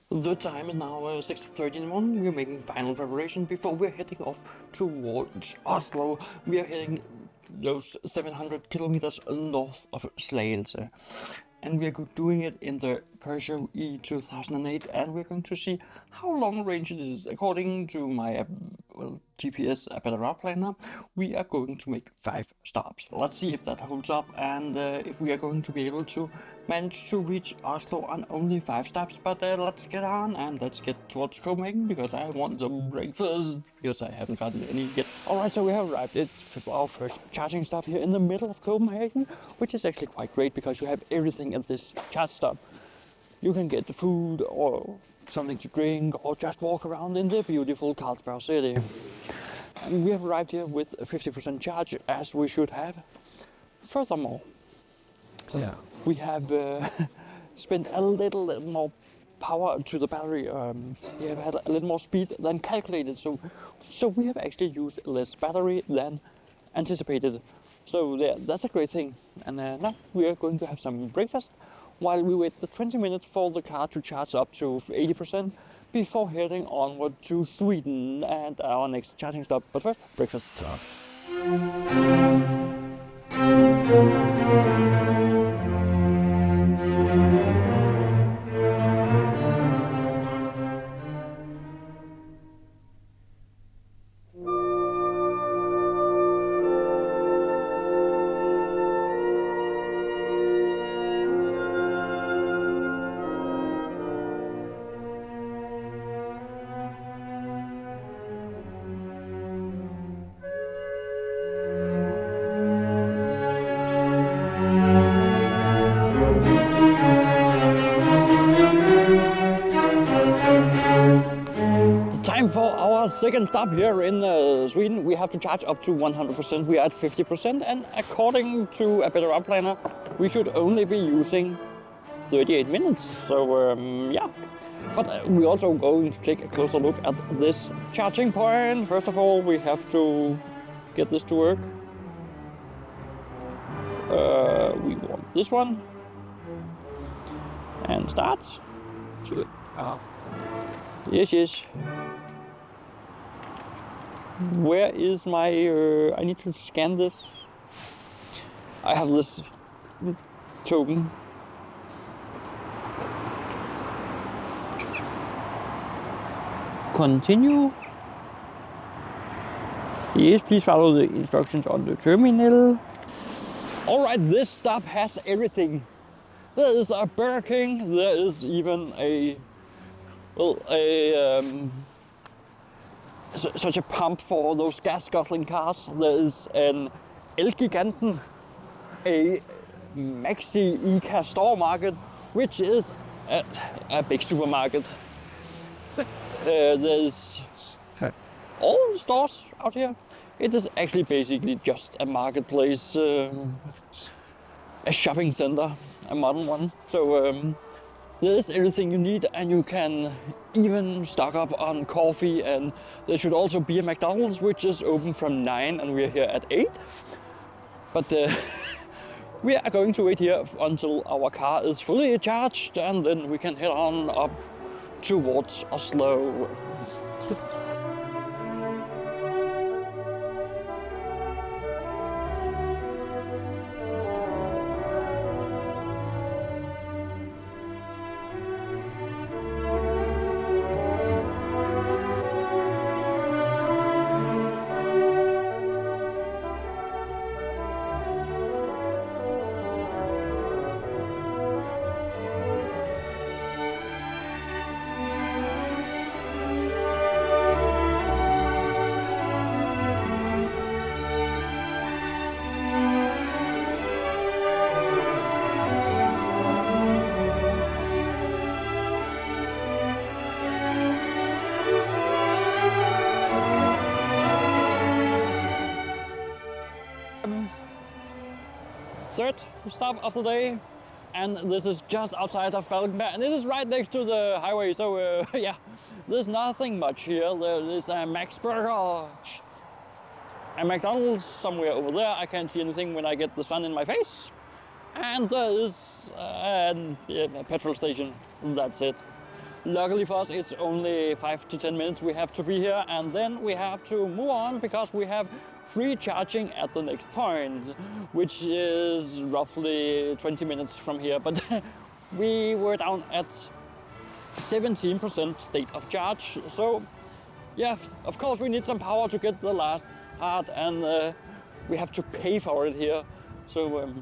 The time is now 6:30 in the morning. We're making final preparation before we're heading off towards Oslo. We are heading those 700 kilometers north of Slagelse. And we're doing it in the Peugeot E2008, and we're going to see how long range it is. According to my GPS better planner, we are going to make 5 stops. Let's see if that holds up, and if we are going to be able to manage to reach Oslo on only 5 stops. But let's get on and let's get towards Copenhagen, because I want some breakfast, because I haven't gotten any yet. Alright, so we have arrived at our first charging stop here in the middle of Copenhagen, which is actually quite great because you have everything at this charge stop. You can get the food or something to drink, or just walk around in the beautiful Carlsberg city. And we have arrived here with a 50% charge, as we should have. Furthermore, we have spent a little more power to the battery. We have had a little more speed than calculated, so we have actually used less battery than anticipated. So yeah, that's a great thing. And now we are going to have some breakfast while we wait the 20 minutes for the car to charge up to 80% before heading onward to Sweden and our next charging stop. But first, breakfast. For our second stop here in Sweden, we have to charge up to 100%. We are at 50%, and according to a better planner, we should only be using 38 minutes. So yeah, but we're also going to take a closer look at this charging point. First of all, we have to get this to work. We want this one, and start. Yes. Where is my, I need to scan this. I have this token. Continue. Yes, please follow the instructions on the terminal. Alright, this stop has everything. There is a Burger King, there is even such a pump for those gas-guzzling cars. There is an Elgiganten, a Maxi Ica store market, which is a big supermarket. There's all the stores out here. It is actually basically just a marketplace, a shopping center, a modern one. So there is everything you need, and you can even stock up on coffee, and there should also be a McDonald's, which is open from 9 and we're here at 8. But we are going to wait here until our car is fully charged, and then we can head on up towards Oslo. Third stop of the day, and this is just outside of Falkenberg, and it is right next to the highway. So yeah, there's nothing much here. There is a Max Burger, a McDonald's somewhere over there. I can't see anything when I get the sun in my face. And there is a petrol station. That's it. Luckily for us, it's only 5 to 10 minutes we have to be here, and then we have to move on because we have free charging at the next point, which is roughly 20 minutes from here. But we were down at 17% state of charge. So yeah, of course we need some power to get the last part, and we have to pay for it here. So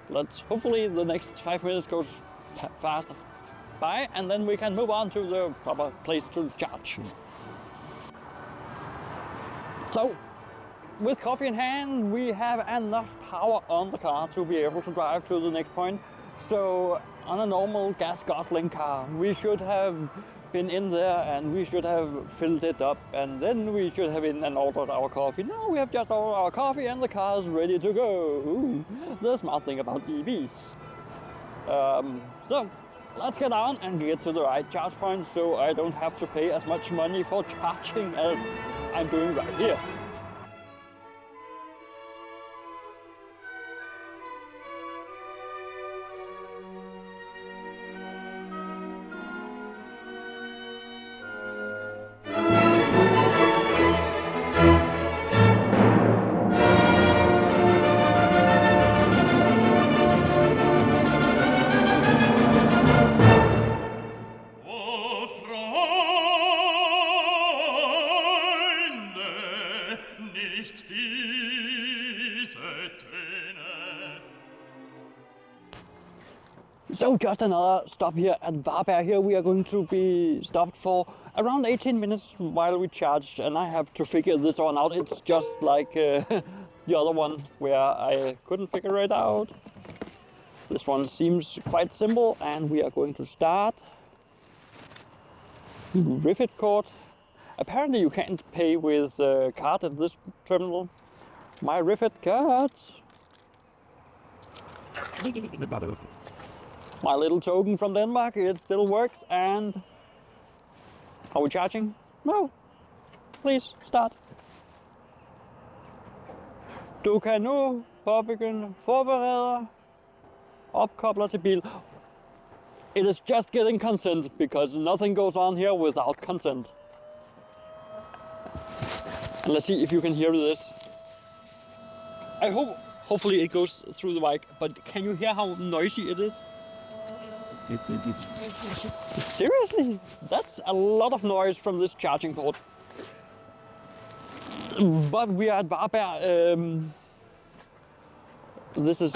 let's hopefully the next 5 minutes goes fast by, and then we can move on to the proper place to charge. So with coffee in hand, we have enough power on the car to be able to drive to the next point. So on a normal gas guzzling car, we should have been in there and we should have filled it up, and then we should have been and ordered our coffee. No, we have just ordered our coffee and the car is ready to go. Ooh, the smart thing about EVs. So let's get on and get to the right charge point so I don't have to pay as much money for charging as I'm doing right here. So just another stop here at Varberg. Here we are going to be stopped for around 18 minutes while we charge, and I have to figure this one out. It's just like the other one where I couldn't figure it out. This one seems quite simple, and we are going to start. Rivet code. Apparently you can't pay with card at this terminal. My Rivet card. My little token from Denmark, it still works. And are we charging? No. Please start. Du kan nu påbegynde forberede opkobler til bil. It is just getting consent because nothing goes on here without consent. And let's see if you can hear this. Hopefully it goes through the mic, but can you hear how noisy it is? Seriously, that's a lot of noise from this charging port. But we are at Varberg. This is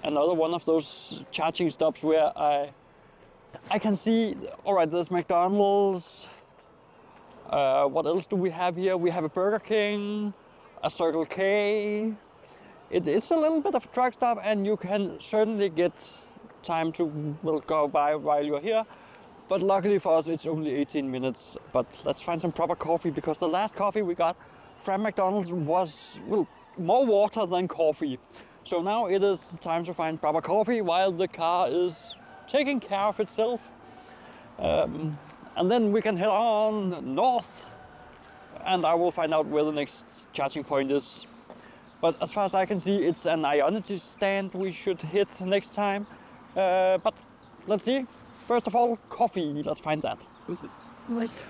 another one of those charging stops where I can see, all right, there's McDonald's. What else do we have here? We have a Burger King, a Circle K. It's a little bit of a truck stop, and you can certainly get time to go by while you're here. But luckily for us, it's only 18 minutes. But let's find some proper coffee, because the last coffee we got from McDonald's was, well, more water than coffee. So now it is time to find proper coffee while the car is taking care of itself. And then we can head on north, and I will find out where the next charging point is. But as far as I can see, it's an Ionity stand we should hit next time. But let's see. First of all, coffee. Let's find that.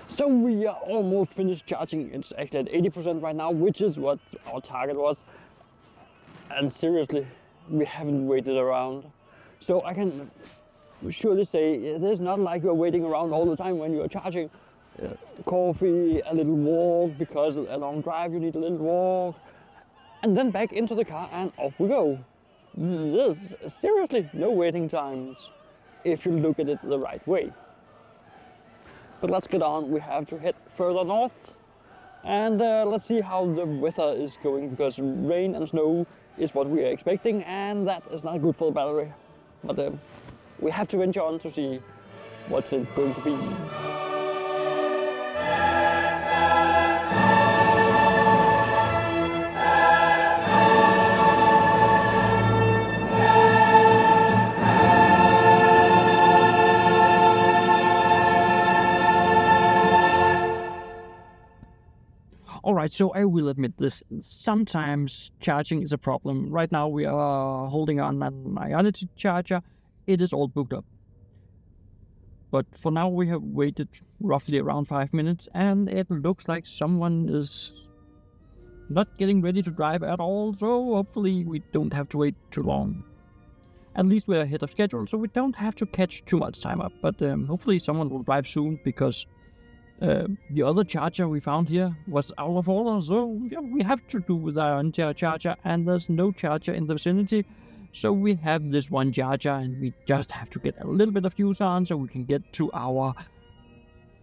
So we are almost finished charging. It's actually at 80% right now, which is what our target was. And seriously, we haven't waited around. So I can surely say it is not like you're waiting around all the time when you're charging. Coffee, a little walk, because a long drive you need a little walk. And then back into the car and off we go. There's seriously no waiting times if you look at it the right way. But let's get on. We have to head further north, and let's see how the weather is going, because rain and snow is what we are expecting, and that is not good for the battery. But we have to venture on to see what's it going to be. Alright, so I will admit this. Sometimes charging is a problem. Right now we are holding on an Ionity charger. It is all booked up. But for now we have waited roughly around 5 minutes, and it looks like someone is not getting ready to drive at all, so hopefully we don't have to wait too long. At least we're ahead of schedule, so we don't have to catch too much time up, but hopefully someone will drive soon, because the other charger we found here was out of order, so yeah, we have to do with our own charger, and there's no charger in the vicinity. So we have this one charger, and we just have to get a little bit of use on so we can get to our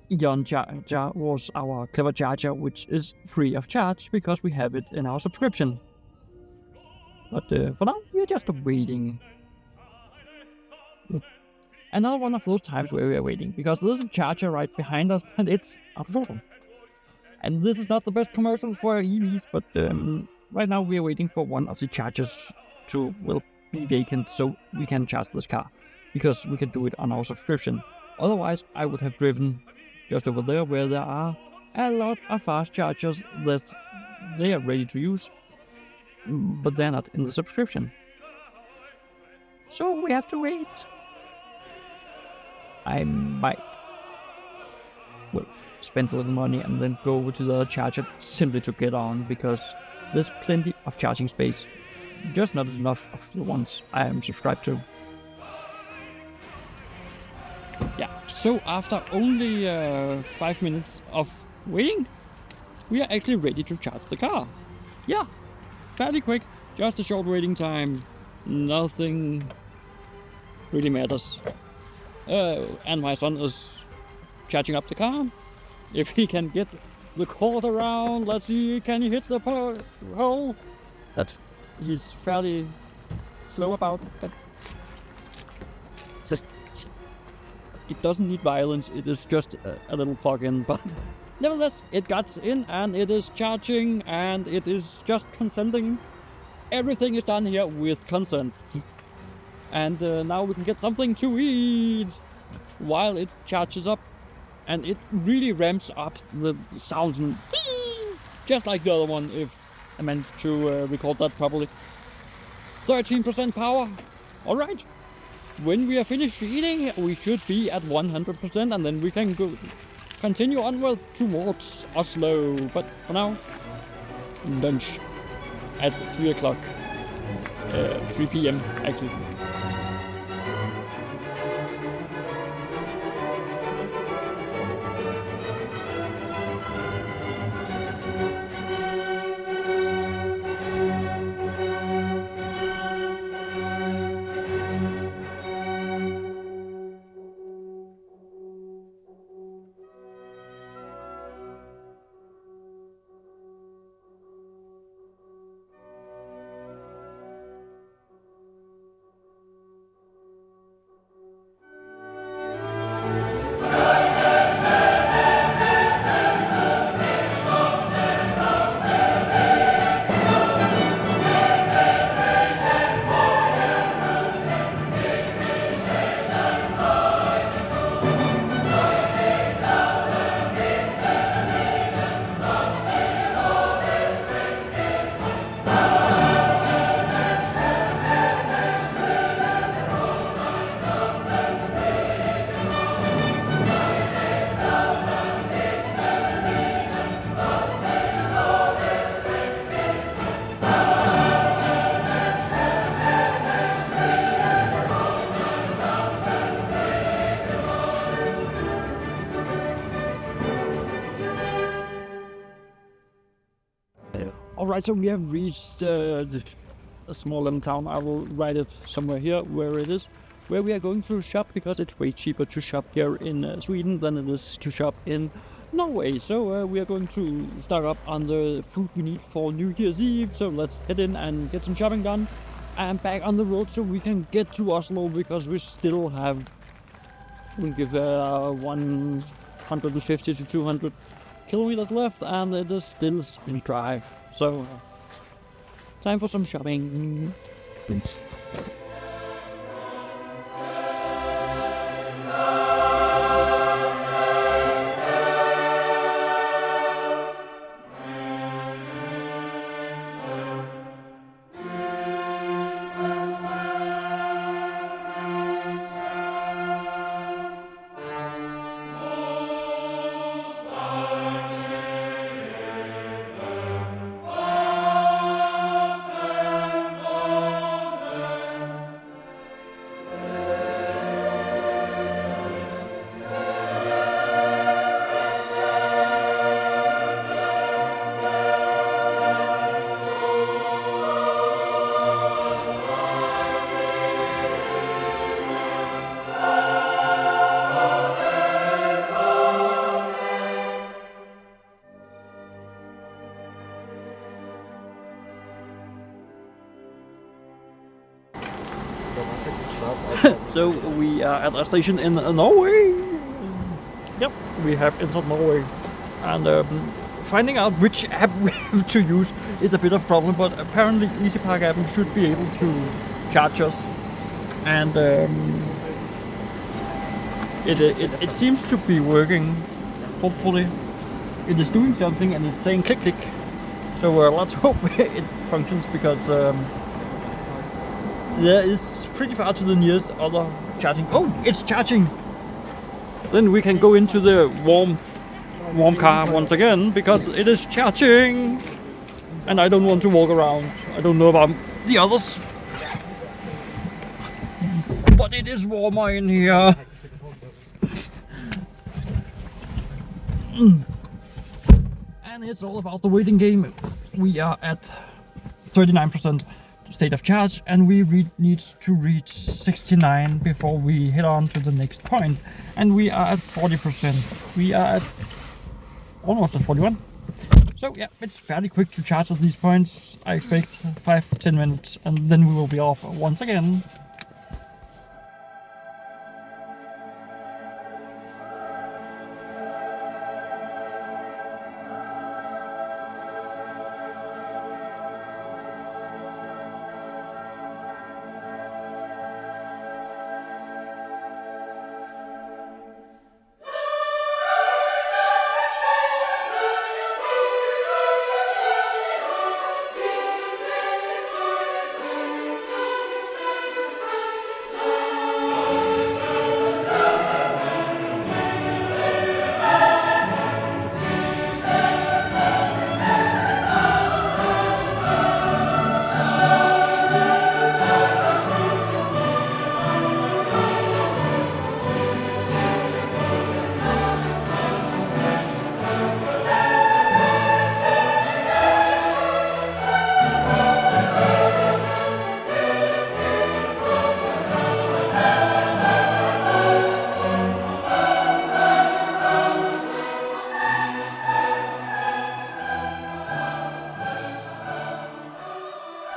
Eon charger, was our clever charger, which is free of charge because we have it in our subscription. But for now, we're just waiting. Another one of those times where we are waiting, because there's a charger right behind us, and it's out of order. And this is not the best commercial for EVs, but right now we are waiting for one of the chargers to, well, be vacant so we can charge this car, because we can do it on our subscription. Otherwise, I would have driven just over there where there are a lot of fast chargers that they are ready to use, but they're not in the subscription. So we have to wait. I might, well, spend a little money and then go over to the other charger simply to get on, because there's plenty of charging space. Just not enough of the ones I am subscribed to. Yeah, so after only 5 minutes of waiting, we are actually ready to charge the car. Yeah, fairly quick, just a short waiting time, nothing really matters. And my son is charging up the car. If he can get the cord around, let's see, can he hit the hole? That he's fairly slow about, but it doesn't need violence, it is just a little plug-in, but nevertheless, it got in and it is charging and it is just consenting. Everything is done here with consent. And now we can get something to eat while it charges up, and it really ramps up the sound, just like the other one, if I managed to record that properly. 13% power. Alright, when we are finished eating we should be at 100%, and then we can continue onwards towards Oslo. But for now, lunch at 3 o'clock, 3 p.m. actually. Alright, so we have reached a small little town. I will write it somewhere here where it is, where we are going to shop, because it's way cheaper to shop here in Sweden than it is to shop in Norway. So we are going to stock up on the food we need for New Year's Eve. So let's head in and get some shopping done and back on the road so we can get to Oslo, because we still have, we'll give 150 to 200 kilometers left, and it is still dry. So time for some shopping. Thanks. So we are at a station in Norway. Yep, we have entered Norway. And finding out which app we have to use is a bit of a problem, but apparently EasyPark app should be able to charge us. And it seems to be working. Hopefully it is doing something and it's saying click click. So let's hope it functions, because there is pretty far to the nearest other charging. Oh, it's charging! Then we can go into the warm car once again, because it is charging! And I don't want to walk around. I don't know about the others. But it is warmer in here. And it's all about the waiting game. We are at 39% state of charge, and we need to reach 69 before we head on to the next point. And we are at 40%. We are at almost at 41. So yeah, it's fairly quick to charge at these points. I expect 5-10 minutes, and then we will be off once again.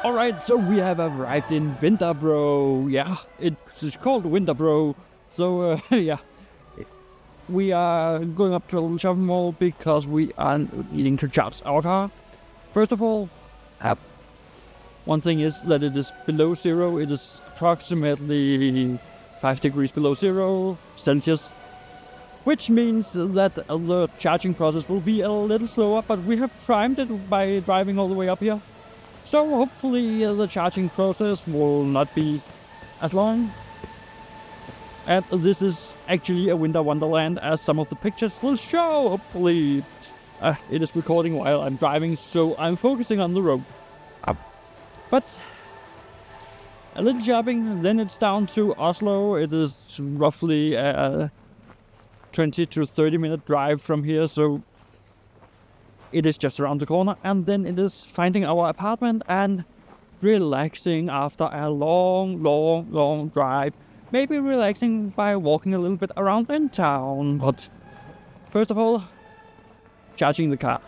Alright, so we have arrived in Winterbro. Yeah, it's called Winterbro. So, yeah. We are going up to a little shopping mall because we are needing to charge our car. First of all, one thing is that it is below zero. It is approximately 5 degrees below 0 Celsius. Which means that the charging process will be a little slower, but we have primed it by driving all the way up here. So hopefully the charging process will not be as long. And this is actually a winter wonderland, as some of the pictures will show. Hopefully it is recording while I'm driving, so I'm focusing on the road. But a little shopping, then it's down to Oslo. It is roughly a 20 to 30 minute drive from here, so it is just around the corner. And then it is finding our apartment and relaxing after a long drive. Maybe relaxing by walking a little bit around in town. But first of all, charging the car.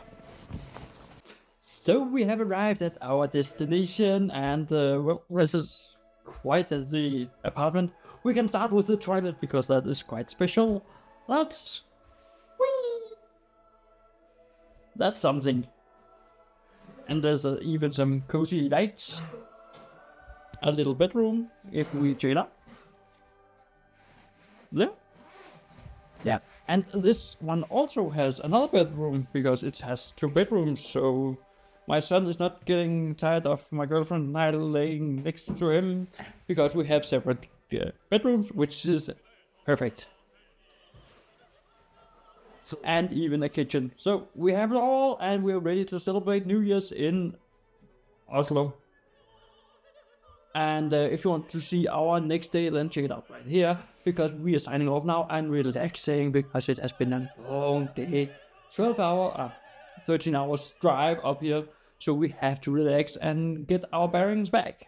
So we have arrived at our destination, and well, this is quite the apartment. We can start with the toilet because that is quite special. That's something. And there's even some cozy lights. A little bedroom if we chain up. There. Yeah. And this one also has another bedroom because it has 2 bedrooms, so my son is not getting tired of my girlfriend and I laying next to him, because we have separate bedrooms, which is perfect. And even a kitchen. So we have it all, and we're ready to celebrate New Year's in Oslo. And if you want to see our next day, then check it out right here, because we are signing off now and relaxing because it has been a long day. 13 hours drive up here, so we have to relax and get our bearings back.